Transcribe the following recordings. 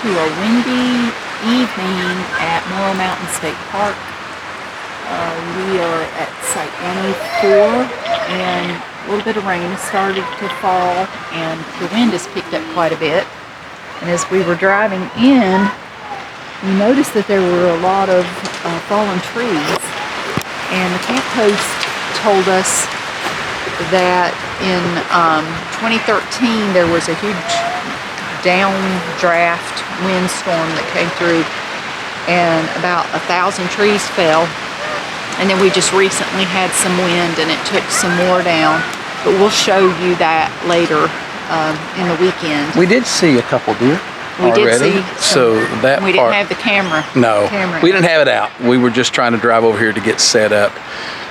to a windy evening at Morrow Mountain State Park. We are at Site 104, and a little bit of rain has started to fall, and the wind has picked up quite a bit. And as we were driving in, we noticed that there were a lot of fallen trees, and the camp host told us that in 2013 there was a huge downdraft windstorm that came through, and about 1,000 trees fell. And then we just recently had some wind, and it took some more down. But we'll show you that later in the weekend. We did see a couple deer. We already. did see. So that we didn't have the camera. No, we didn't have it out. We were just trying to drive over here to get set up.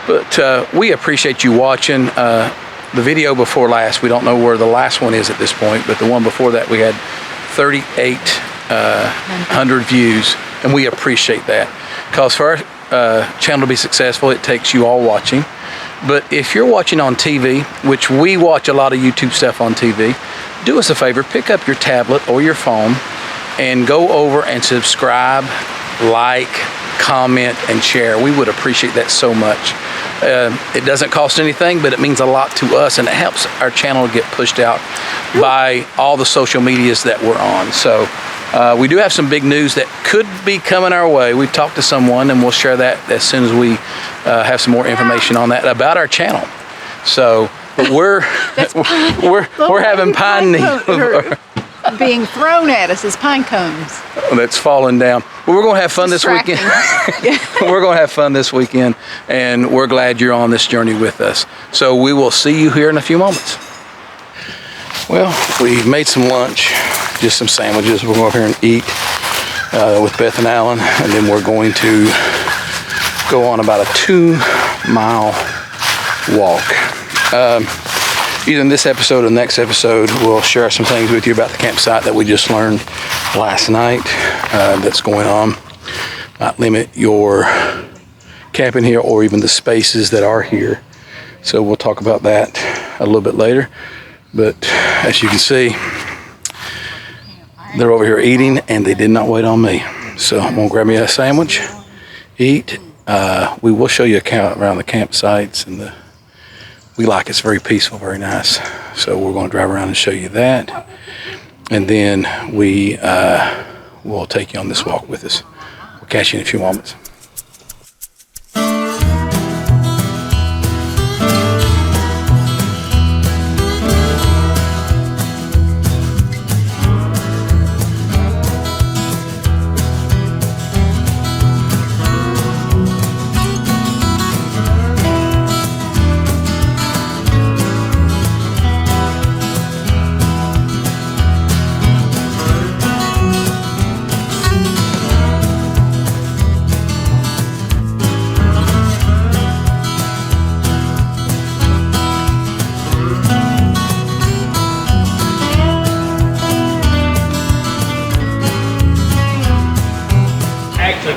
But we appreciate you watching. The video before last, we don't know where the last one is at this point, but the one before that we had 3,800 views, and we appreciate that. Because for our channel to be successful, it takes you all watching. But if you're watching on TV, which we watch a lot of YouTube stuff on TV, do us a favor, pick up your tablet or your phone and go over and subscribe, like, comment, and share. We would appreciate that so much. It doesn't cost anything, but it means a lot to us, and it helps our channel get pushed out by all the social medias that we're on. So we do have some big news that could be coming our way. We've talked to someone, and we'll share that as soon as we have some more information on that about our channel. So, but we're having pine needles being thrown at us as pine cones. That's falling down. Well, we're going to have fun this weekend. We're going to have fun this weekend, and we're glad you're on this journey with us. So we will see you here in a few moments. Well, we made some lunch, just some sandwiches. We'll go over here and eat with Beth and Alan, and then we're going to go on about a 2-mile walk. Either in this episode or the next episode, we'll share some things with you about the campsite that we just learned last night that's going on. Might limit your camping here or even the spaces that are here. So we'll talk about that a little bit later. But as you can see, they're over here eating, and they did not wait on me. So I'm gonna grab me a sandwich, eat. We will show you around the campsites, and we like it's very peaceful, very nice. So we're going to drive around and show you that, and then we will take you on this walk with us. We'll catch you in a few moments.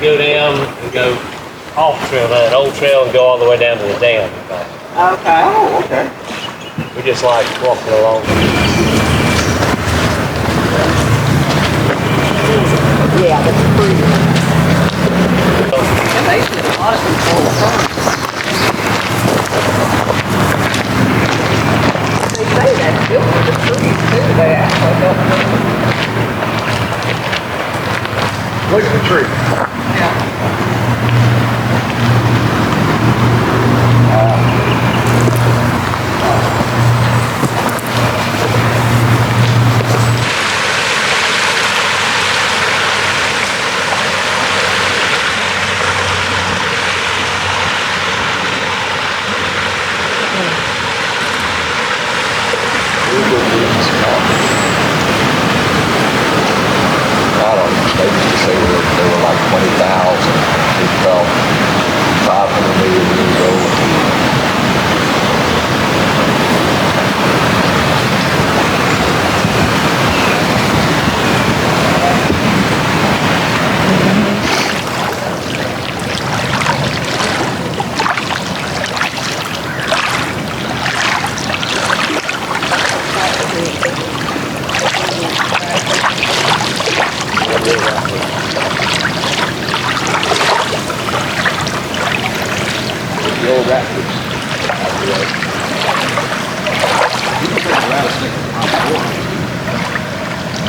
Go down and go off trail, that old trail, and go all the way down to the dam. Okay. Oh, okay. We just like walking along. Yeah, that's pretty. And they did a lot of control firms. They say that's good for the trees too. They actually help them. Look at the tree. Yeah. They used to say they were like 20,000. They felt 500 million years old.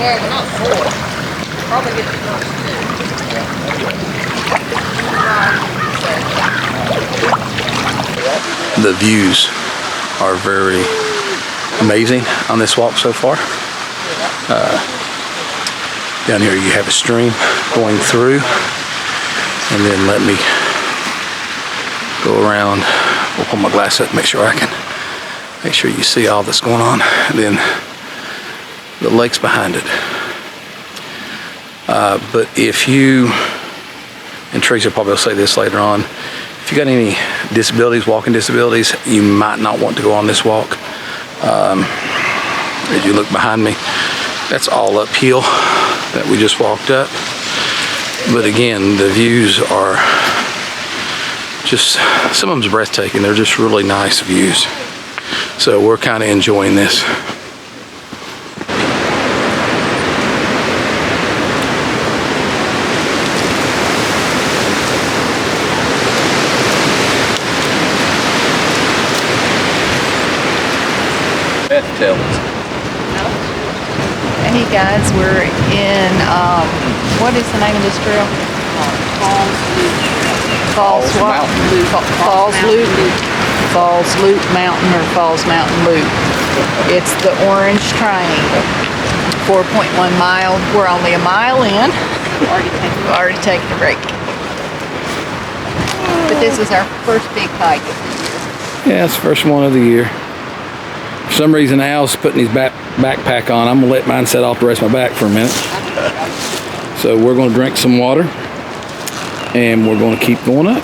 Yeah, but not 4. Probably get the first 2. The views are very amazing on this walk so far. Down here you have a stream going through, and then let me go around. We'll pull my glass up, make sure you see all that's going on, and then the lake's behind it. But if you, and Teresa probably will say this later on, if you got any disabilities, walking disabilities, you might not want to go on this walk. As you look behind me, that's all uphill that we just walked up. But again, the views are just, some of them's breathtaking. They're just really nice views. So we're kind of enjoying this. Beth, tell us. Hey guys, we're in, what is the name of this trail? Falls Loop Mountain or Falls Mountain Loop. It's the orange triangle. 4.1 mile. We're only a mile in. We've already taken a break. But this is our first big hike of the year. Yeah, it's the first one of the year. For some reason, Al's putting his backpack on. I'm gonna let mine set off the rest of my back for a minute. So we're gonna drink some water, and we're gonna keep going up.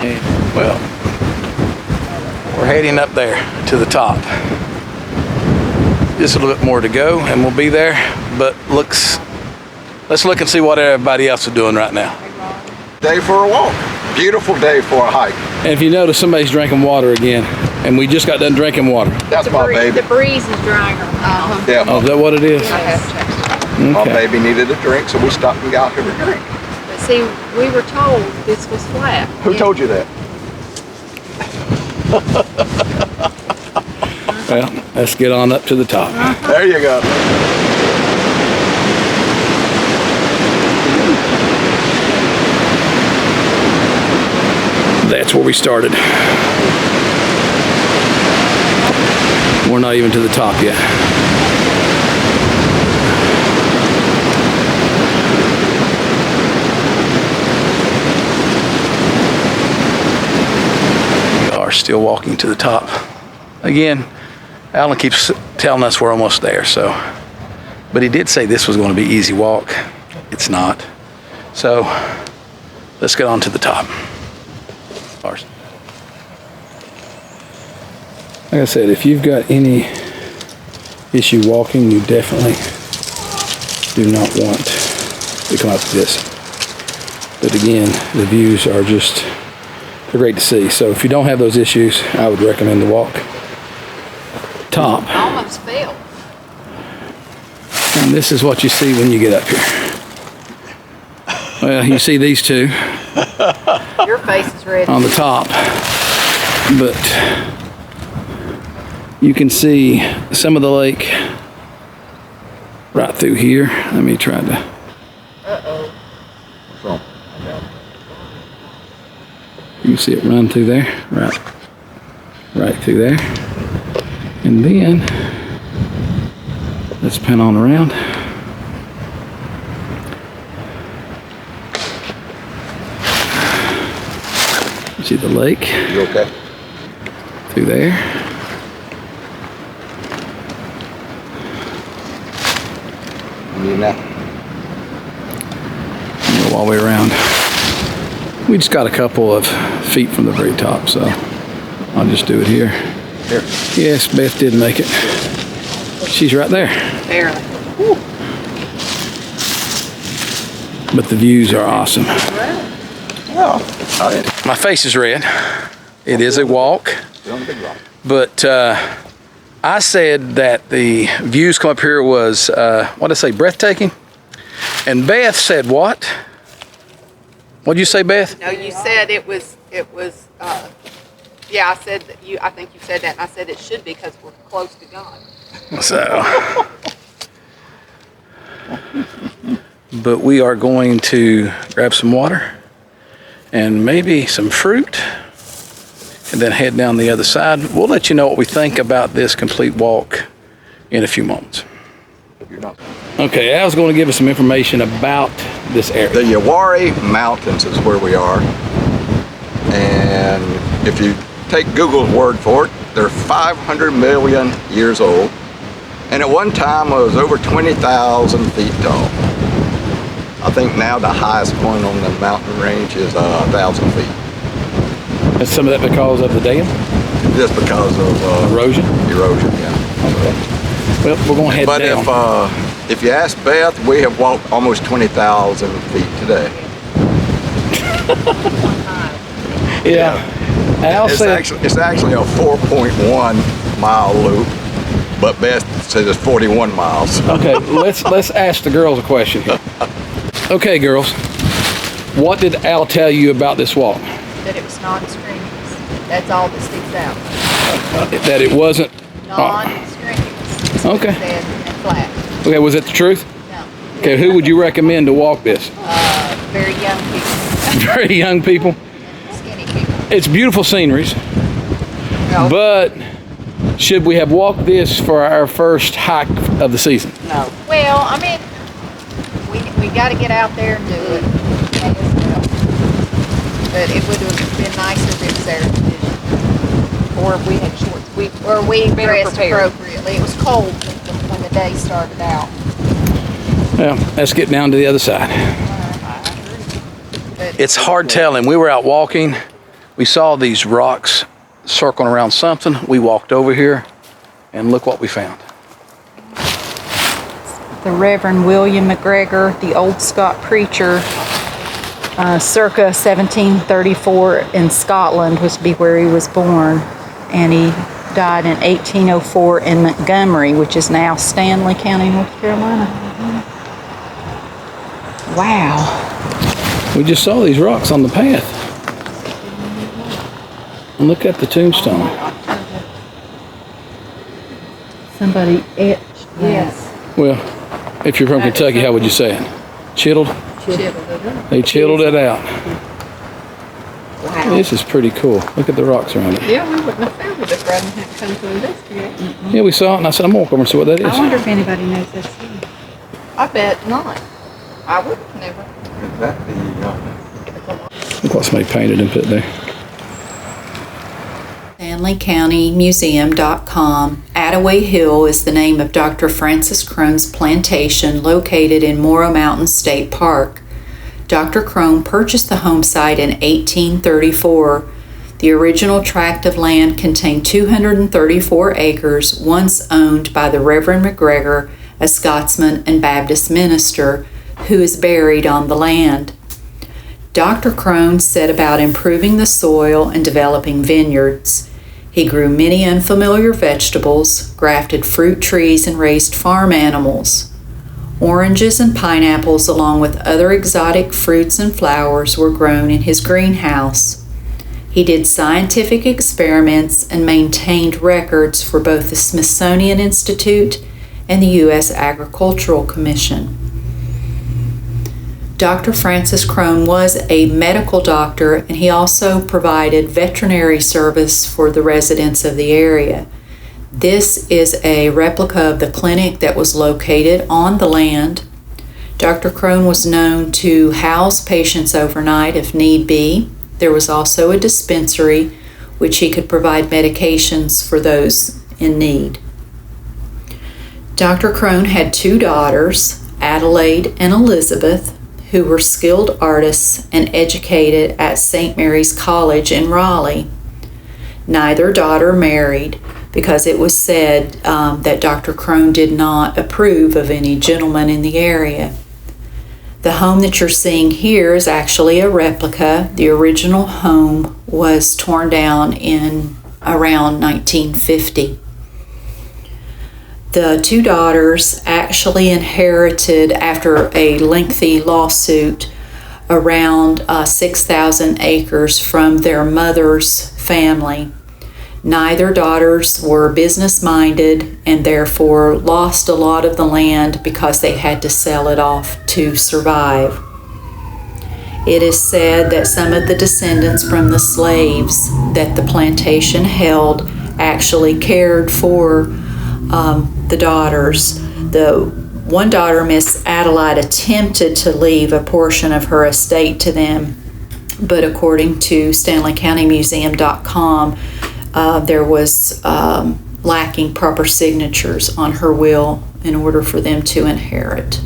And, well, we're heading up there to the top. Just a little bit more to go and we'll be there, but let's look and see what everybody else is doing right now. Day for a walk. Beautiful day for a hike. And if you notice, somebody's drinking water again, and we just got done drinking water. That's my baby. The breeze is drying her. Yeah, Oh, is that what it is? I have checked. my Okay. baby needed a drink, so we stopped and got her a drink. But see, we were told this was flat. Who told you that? Well, let's get on up to the top. There you go. That's where we started. We're not even to the top yet. We are still walking to the top. Again, Alan keeps telling us we're almost there, so. But he did say this was going to be easy walk. It's not. So, let's get on to the top. Like I said, if you've got any issue walking, you definitely do not want to come up to this. But again, the views are just, they're great to see. So if you don't have those issues, I would recommend the walk. Top. Almost fell. And this is what you see when you get up here. Well, you see these two Your face is red. on the top, but you can see some of the lake right through here. Let me try to. You can see it run through there, right through there. And then let's pan on around. See the lake You okay? through there. You need that? And go all the way around. We just got a couple of feet from the very top, so I'll just do it here. Here. Yes, Beth did make it. She's right there. Barely. But the views are awesome. Well, I didn't. My face is red. It is a walk. Sit on the big rock. But I said that the views come up here was, what did I say, breathtaking? And Beth said what? What'd you say, Beth? No, you said it was, yeah, I said that I think you said that, and I said it should be because we're close to God. So, but we are going to grab some water and maybe some fruit and then head down the other side. We'll let you know what we think about this complete walk in a few moments. Okay, Al's going to give us some information about this area. The Yawari Mountains is where we are. And if you take Google's word for it, they're 500 million years old. And at one time it was over 20,000 feet tall. I think now the highest point on the mountain range is 1,000 feet. That's some of that because of the dam? Just because of Erosion? Erosion, yeah. Okay. Well, we're going to head down. But if you ask Beth, we have walked almost 20,000 feet today. Yeah. Al said It's actually a 4.1 mile loop, but Beth says it's 41 miles. Okay, let's ask the girls a question here. Okay, girls, what did Al tell you about this walk? That it was non-extraneous. That's all that sticks out. That it wasn't. Non-extraneous. Okay. And flat. Okay, was it the truth? No. Okay, who would you recommend to walk this? Very young people. Very young people. Skinny people. It's beautiful sceneries, No. but should we have walked this for our first hike of the season? No. Well, I mean, we got to get out there and do it. But it would have been nicer if it was air conditioned. Or if we had shorts. Or we dressed appropriately. It was cold when the day started out. Well, let's get down to the other side. But It's hard telling. We were out walking. We saw these rocks circling around something. We walked over here, and look what we found. the Reverend William McGregor, the old Scot preacher, circa 1734 in Scotland was to be where he was born, and he died in 1804 in Montgomery, which is now Stanley County, North Carolina. Wow. We just saw these rocks on the path. And look at the tombstone. Somebody etched that. Yes. Well, if you're from Kentucky, how would you say it? Chiseled? They chiseled it out. Wow. This is pretty cool. Look at the rocks around it. Yeah, we wouldn't have found it if Braden hadn't come to investigate. Yeah, we saw it, and I said, I'm going to come over and see what that is. I wonder if anybody knows this. I bet not. I would never. Is that the, Look what somebody painted and put there. StanleyCountyMuseum.com. Attaway Hill is the name of Dr. Francis Crone's plantation located in Morrow Mountain State Park. Dr. Crone purchased the home site in 1834. The original tract of land contained 234 acres, once owned by the Reverend McGregor, a Scotsman and Baptist minister, who is buried on the land. Dr. Crone set about improving the soil and developing vineyards. He grew many unfamiliar vegetables, grafted fruit trees, and raised farm animals. Oranges and pineapples, along with other exotic fruits and flowers, were grown in his greenhouse. He did scientific experiments and maintained records for both the Smithsonian Institute and the U.S. Agricultural Commission. Dr. Francis Crone was a medical doctor, and he also provided veterinary service for the residents of the area. This is a replica of the clinic that was located on the land. Dr. Crone was known to house patients overnight if need be. There was also a dispensary which he could provide medications for those in need. Dr. Crone had two daughters, Adelaide and Elizabeth, who were skilled artists and educated at St. Mary's College in Raleigh. Neither daughter married because it was said that Dr. Crone did not approve of any gentlemen in the area. The home that you're seeing here is actually a replica. The original home was torn down in around 1950. The two daughters actually inherited, after a lengthy lawsuit, around 6,000 acres from their mother's family. Neither daughters were business-minded and therefore lost a lot of the land because they had to sell it off to survive. It is said that some of the descendants from the slaves that the plantation held actually cared for the daughters. The one daughter, Miss Adelaide, attempted to leave a portion of her estate to them, but according to StanleyCountyMuseum.com, there was lacking proper signatures on her will in order for them to inherit.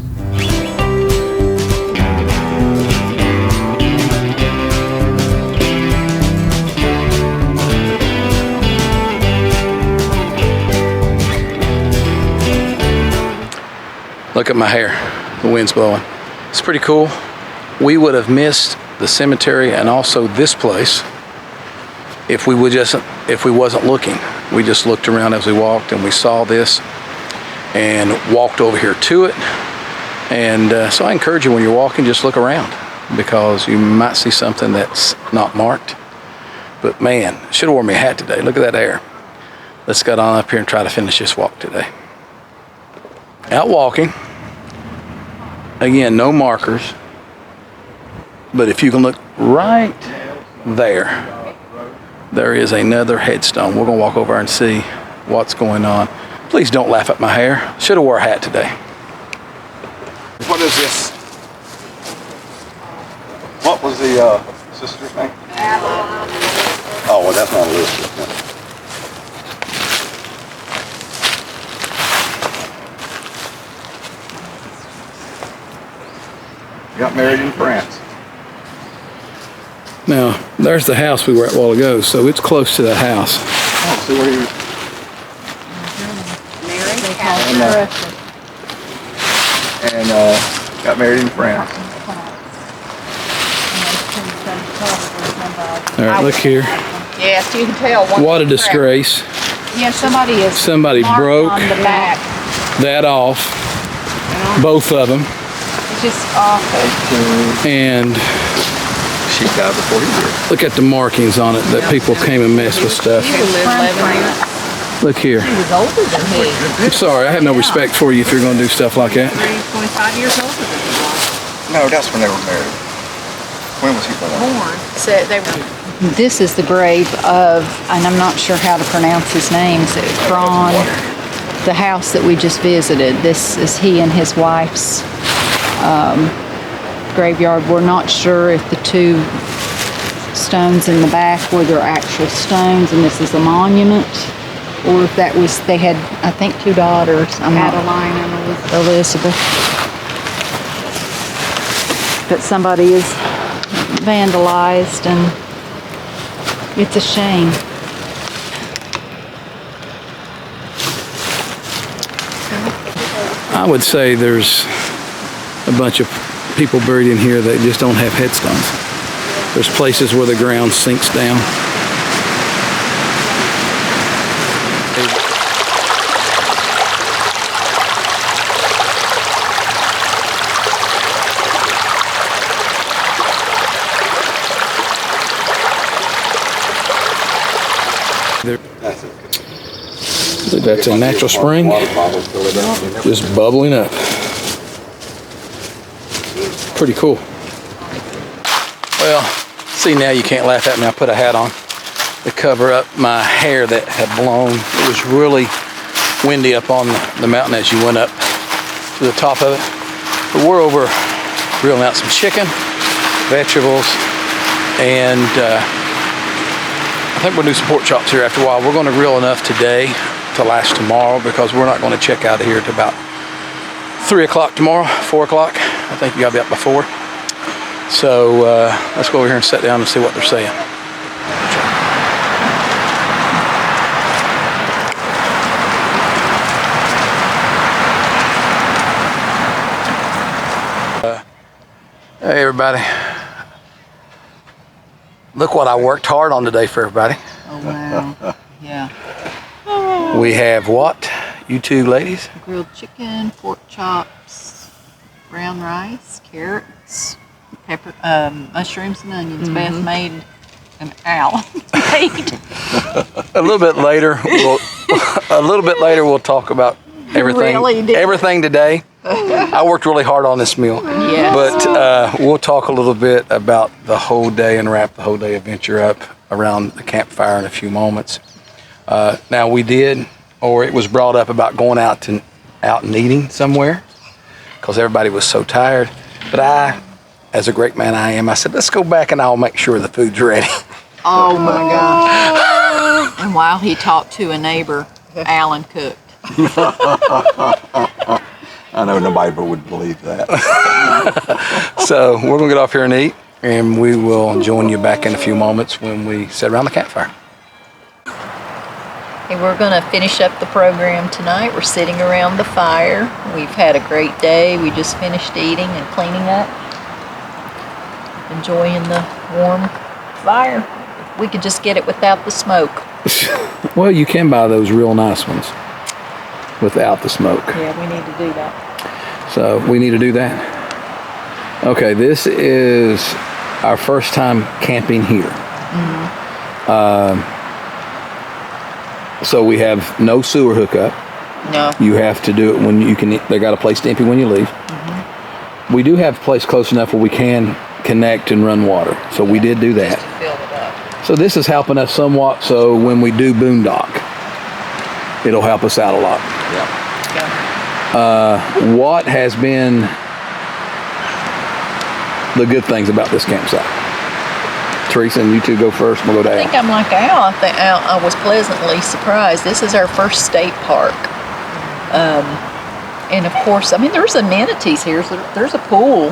Look at my hair. The wind's blowing. It's pretty cool. We would have missed the cemetery and also this place if we wasn't looking. We just looked around as we walked and we saw this and walked over here to it. And so I encourage you, when you're walking, just look around, because you might see something that's not marked. But man, should have worn me a hat today. Look at that hair. Let's get on up here and try to finish this walk today. Out walking. Again, no markers. But if you can look right there, there is another headstone. We're going to walk over and see what's going on. Please don't laugh at my hair. Should have wore a hat today. What is this? What was the sister's name? Oh, well, that's not Elizabeth. Got married in France. Now, there's the house we were at a while ago, so it's close to the house. Oh, see where he and got married in France. All right, look here. Yes, you can tell. What a disgrace. Yeah, Somebody broke on the back. that off, both of them, It's just awful. and She died before he did. look at the markings on it that people came and messed with stuff. She lived 11 years. Look here. He was older than me. I'm sorry, I have no respect for you if you're going to do stuff like that. 25 years older than he was. No, that's when they were married. When was he born? So they were. This is the grave of, and I'm not sure how to pronounce his name, so Kron, the house that we just visited. This is he and his wife's graveyard. We're not sure if the two stones in the back were their actual stones and this is a monument, or if that was, they had, I think, two daughters. Adeline and Elizabeth. But somebody is vandalized, and it's a shame. I would say there's a bunch of people buried in here that just don't have headstones. There's places where the ground sinks down. That's a natural spring, just bubbling up. Pretty cool. Well, see, now you can't laugh at me. I put a hat on to cover up my hair that had blown. It was really windy up on the mountain as you went up to the top of it. But we're over grilling out some chicken, vegetables, and I think we'll do some pork chops here after a while. We're going to grill enough today to last tomorrow, because we're not going to check out of here till about 3 o'clock tomorrow, 4 o'clock. I think you got to be up by 4. So let's go over here and sit down and see what they're saying. Hey everybody. Look what I worked hard on today for everybody. Oh, wow. Yeah. We have what You two ladies? Grilled chicken, pork chops, brown rice, carrots, pepper, mushrooms and onions. Beth made an owl made. A little bit later, we'll talk about everything. Really did. Everything today. I worked really hard on this meal. Yes. But we'll talk a little bit about the whole day and wrap the whole day adventure up around the campfire in a few moments. Now we did, or it was brought up about going out and eating somewhere because everybody was so tired. But I, as a great man I am, I said, let's go back and I'll make sure the food's ready. Oh my gosh. And while he talked to a neighbor, Alan cooked. I know nobody would believe that. So we're going to get off here and eat, and we will join you back in a few moments when we sit around the campfire. Hey, we're going to finish up the program tonight. We're sitting around the fire. We've had a great day. We just finished eating and cleaning up. Enjoying the warm fire. We could just get it without the smoke. Well, you can buy those real nice ones without the smoke. Yeah, we need to do that. So we need to do that. Okay, this is our first time camping here. So we have no sewer hookup. No. You have to do it when you can. They got a place to empty when you leave. We do have a place close enough where we can connect and run water. So we did do that. Just to fill it up. So this is helping us somewhat. So when we do boondock, it'll help us out a lot. Yeah. What has been the good things about this campsite? Teresa, and you two go first. We'll go to I think I'm like Al. I think Al, I was pleasantly surprised. This is our first state park. And of course, I mean, there's amenities here. So there's a pool,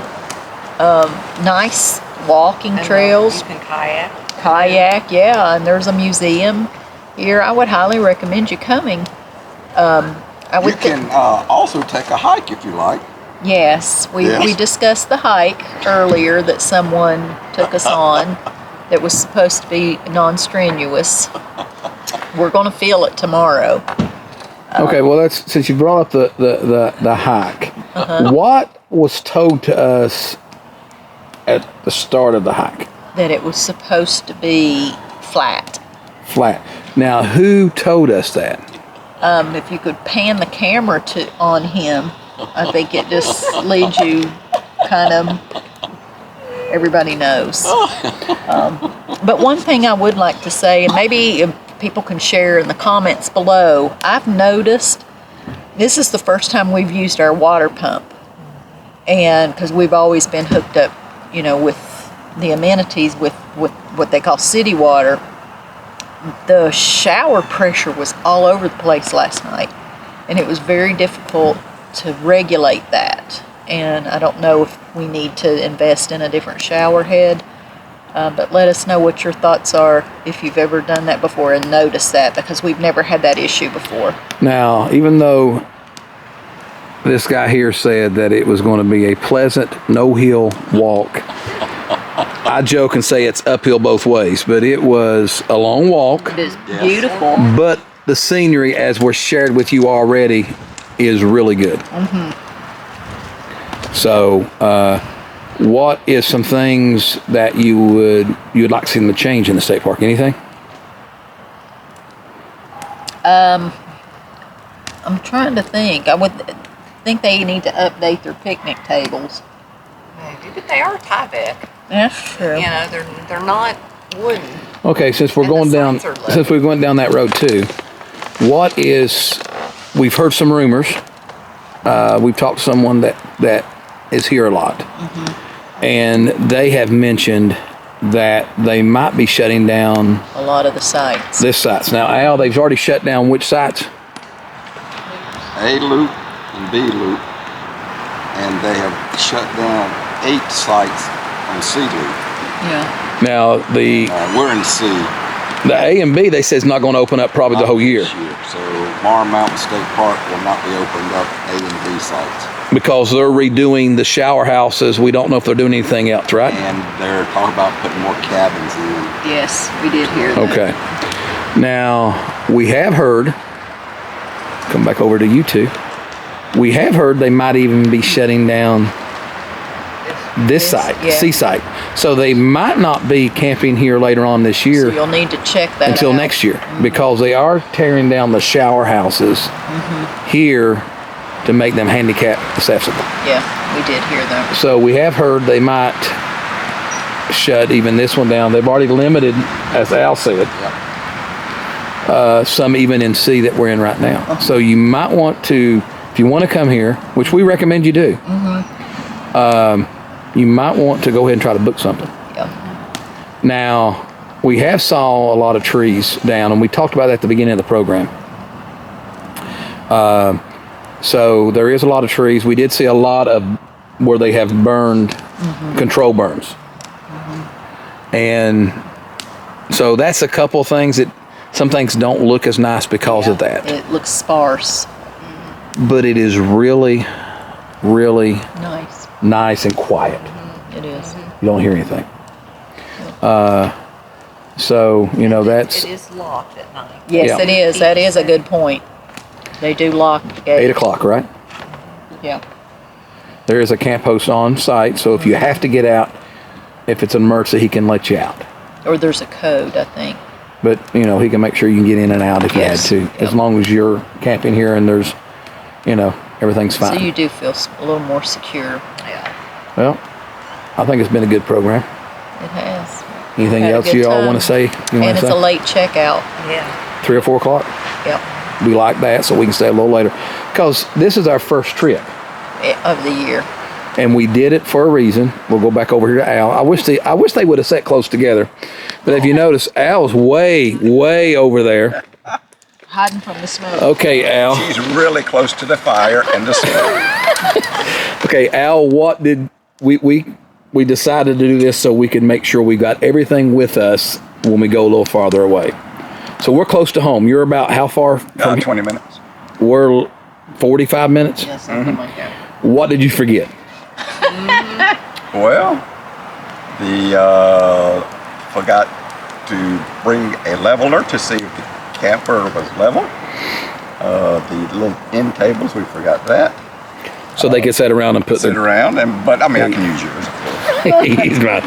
nice walking trails. You can kayak. Kayak, yeah, and there's a museum here. I would highly recommend you coming. I You would can also take a hike if you like. Yes, we discussed the hike earlier that someone took us on that was supposed to be non-strenuous. We're going to feel it tomorrow. Okay, well, that's since you brought up the hike. What was told to us at the start of the hike? That it was supposed to be flat. Flat. Now, who told us that? If you could pan the camera on him, I think it just leads you kind of, everybody knows. But one thing I would like to say, and maybe people can share in the comments below, I've noticed this is the first time we've used our water pump. And because we've always been hooked up, you know, with the amenities with what they call city water. The shower pressure was all over the place last night, and it was very difficult to regulate that. And I don't know if we need to invest in a different shower head, but let us know what your thoughts are if you've ever done that before and noticed that, because we've never had that issue before. Now, even though this guy here said that it was going to be a pleasant, no-hill walk, I joke and say it's uphill both ways, but it was a long walk. It is beautiful. But the scenery, as we're shared with you already, is really good. So, what is some things that you'd like to see them change in the state park? Anything? I'm trying to think. I would think they need to update their picnic tables. Maybe, but they are Tyvek. That's true. You know, they're not wooden. Okay, since we're And the going down, signs are low. since we're going down that road too, we've heard some rumors. We've talked to someone that is here a lot, and they have mentioned that they might be shutting down A lot of the sites. this sites. Now, Al, they've already shut down which sites? A loop and B loop, and they have shut down 8 sites on C loop. Yeah. Now, We're in C. the A and B, they say is not going to open up probably the whole year This year. So Morrow Mountain State Park will not be opened up A and B sites. because they're redoing the shower houses. We don't know if they're doing anything else, right? And they're talking about putting more cabins in. Yes, we did hear that. Okay. Now, we have heard come back over to you two. We have heard they might even be shutting down this site, yeah. Seaside. So they might not be camping here later on this year. So you'll need to check that until out. next year, because they are tearing down the shower houses here to make them handicap accessible. Yeah, we did hear that. So we have heard they might shut even this one down. They've already limited, as Al said, some even in C that we're in right now. So you might want to, if you want to come here, which we recommend you do, you might want to go ahead and try to book something. Yep. Now, we have saw a lot of trees down, and we talked about that at the beginning of the program. So there is a lot of trees. We did see a lot of where they have burned, control burns. And so that's a couple things that some things don't look as nice because of that. It looks sparse. But it is really, really Nice. and quiet. It is. You don't hear anything. So, you know, that's It is locked at night. Yes, Yeah. it is. That is a good point. They do lock the gate. 8 o'clock, right? Yeah. There is a camp host on site, so if you have to get out, if it's an emergency, he can let you out. Or there's a code, I think. But, you know, he can make sure you can get in and out if Yes. you had to, as long as you're camping here and there's, you know, everything's fine. So you do feel a little more secure. Yeah. Well, I think it's been a good program. It has. Anything Had a else good you all time. want to say? You And want to it's say? a late checkout. Yeah. 3 or 4 o'clock? Yep. We like that, so we can stay a little later. Because this is our first trip, Of the year. and we did it for a reason. We'll go back over here to Al. I wish they would have sat close together. But if you notice, Al's way over there. Hiding from the smoke. Okay, Al. She's really close to the fire and the smoke. Okay, Al, what did we decided to do this so we could make sure we got everything with us when we go a little farther away. So we're close to home. You're about how far from 20 minutes. We're 45 minutes. Yeah, something like that. What did you forget? Well, forgot to bring a leveler to see if the camper was level. The little end tables, we forgot that. So they could sit around and put Sit their. around, but I mean, I can use yours, of course. He's right.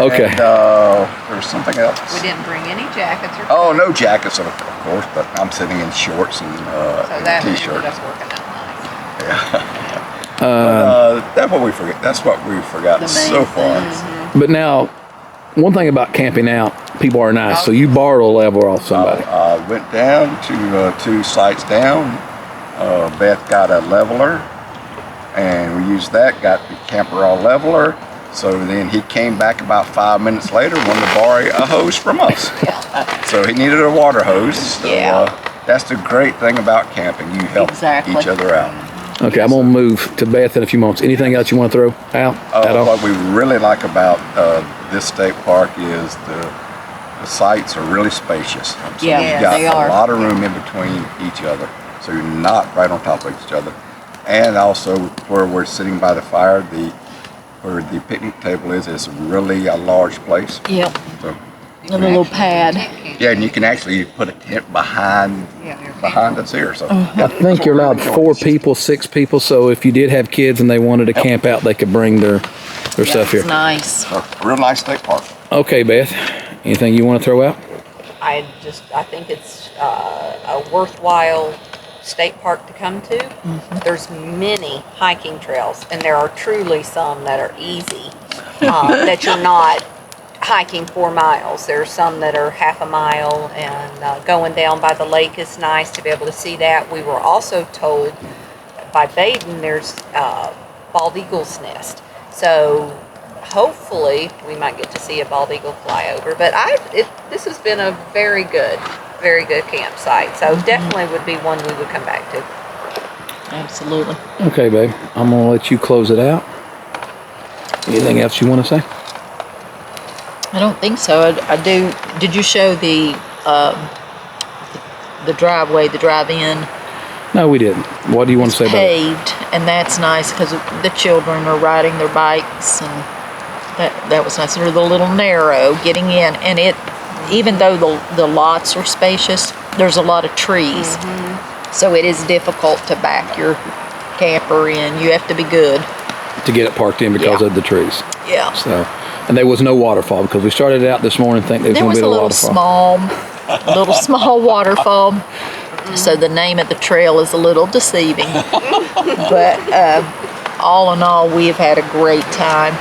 Okay. And, there's something else. We didn't bring any jackets or Oh, no jackets, of course, but I'm sitting in shorts and so that ended t-shirt. up working out nice. That's what we forget. That's what we've forgotten so far. But now, one thing about camping out, people are nice. So you borrowed a leveler off somebody. I went down to 2 sites down. Beth got a leveler, and we used that. Got the camper all leveler. So then he came back about 5 minutes later, wanted to borrow a hose from us. So he needed a water hose. So, that's the great thing about camping. You help each other out. Okay, I'm gonna move to Beth in a few moments. Anything else you want to throw out? At all? What we really like about this state park is the sites are really spacious. So Yeah, you've got they are. a lot of room in between each other. So you're not right on top of each other. And also where we're sitting by the fire, where the picnic table is really a large place. Yep. So, A little pad. yeah, and you can actually put a tent behind us here. So I think you're allowed 4 people, 6 people. So if you did have kids and they wanted to camp out, they could bring their stuff here. It's nice. a real nice state park. Okay, Beth. Anything you want to throw out? I think it's a worthwhile state park to come to. There's many hiking trails, and there are truly some that are easy, that you're not hiking 4 miles. There's some that are half a mile, and going down by the lake is nice to be able to see that. We were also told by Baden there's bald eagle's nest. So hopefully we might get to see a bald eagle fly over. But this has been a very good campsite. So definitely would be one we would come back to. Absolutely. Okay, babe. I'm gonna let you close it out. Anything else you want to say? I don't think so. I do. Did you show the driveway, the drive-in? No, we didn't. What do you want to say about it? Paved, and that's nice because the children are riding their bikes, and that was nice. They're a little narrow getting in, and even though the lots are spacious, there's a lot of trees. So it is difficult to back your camper in. You have to be good. to get it parked in because Yeah. of the trees. Yeah. So, and there was no waterfall because we started out this morning thinking there There was was going to a be a little waterfall. small waterfall. So the name of the trail is a little deceiving. But all in all, we have had a great time.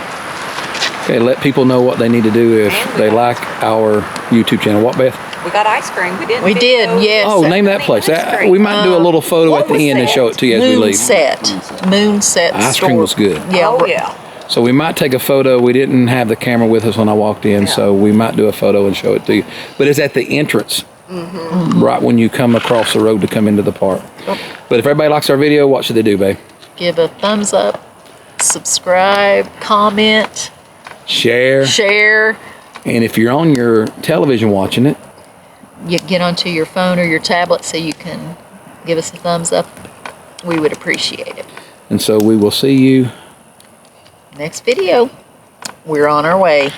Okay, let people know what they need to do if And we they got- like our YouTube channel. What, Beth? We got ice cream. We didn't. We did, video. yes. Oh, name that place. We might do a little photo at the end and show it to you as we leave. Moonset Ice cream store. was good. Yeah. Oh yeah. So we might take a photo. We didn't have the camera with us when I walked in, so we might do a photo and show it to you. But it's at the entrance, right when you come across the road to come into the park. But if everybody likes our video, what should they do, babe? Give a thumbs up, subscribe, comment, Share. share. And if you're on your television watching it, You get onto your phone or your tablet so you can give us a thumbs up. We would appreciate it. and so we will see you. Next video. We're on our way.